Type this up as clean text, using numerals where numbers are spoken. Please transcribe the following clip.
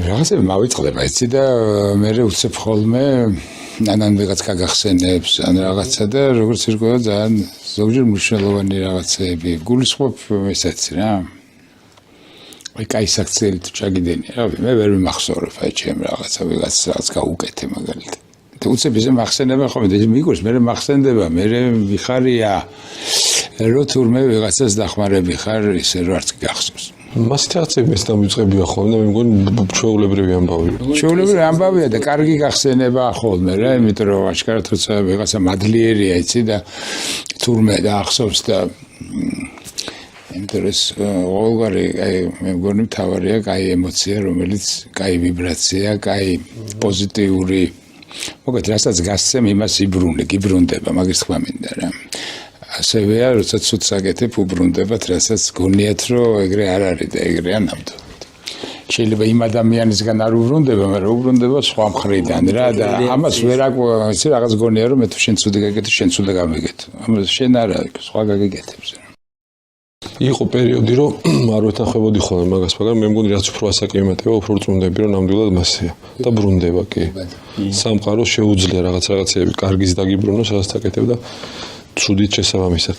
რაღაცები მავიწყდება, იცი და მე უცებ ხოლმე ანან ვიღაც გაგახსენებს ან რაღაცა და როგორც ირკვევა ძალიან ზოგჯერ მნიშვნელოვანი რაღაცები გულისხმობ ესეც რა. აი კაი საქციელი თუ ჩაგიდენი რა მე ვერ მიმახსოვრებ აი ჩემ რაღაცა ვიღაც რაღაც გაუკეთე მაგალითად. და უცებ ისე მახსენდება ხოლმე და მიგურს მე მახსენდება მე მიხარია რო თურმე ვიღაცას დახმარები ხარ ისე რომ არც გახსოვს. მასით რაღაცები მეც დამიწყებია ხოლმე და მე მგონი ჩვეულებრივი ამბავია. ჩვეულებრივი ამბავია და კარგი გახსენება ხოლმე რა, იმიტომ რომ აშკარად როცა ვიღაცა მადლიერია იცი და თურმე და ახსოვს და იმიტომ რომ ყოველგვარი აი მე მგონი მთავარია კაი ემოცია, რომელიც კაი ვიბრაცია, კაი პოზიტიური მოგეთ რასაც გასცემ იმას იბრუნდება, მაგის თქმა მინდა რა. ასევეა, როცა ცუდს აკეთებ, უბრუნდებათ, რასაც გონიათ, რომ ეგრე არ არის და ეგრეა ნამდვილად. შეიძლება იმ ადამიანისგან არ უბრუნდება, მაგრამ უბრუნდება სხვა მხრიდან რა და ამას ვერ აკეთე რაღაც გონია, რომ მე თუ შენ ცუდი გაკეთე, შენ ცუდი გამიგეთ. ამას შენ არა, სხვა გაგიკეთებს რა. იყო პერიოდი, რომ არ ვეთანხმებოდი ხოლმე მაგას, მაგრამ მე მგონი რაც უფრო ასაკი ემატება, უფრო წუნდები, რომ ნამდვილად მასეა და ბრუნდება კი. სამყარო შეუძლია რაღაცეები კარგის დაგიბრუნოს, რასაც აკეთებ და ცუდით შესაბამისად.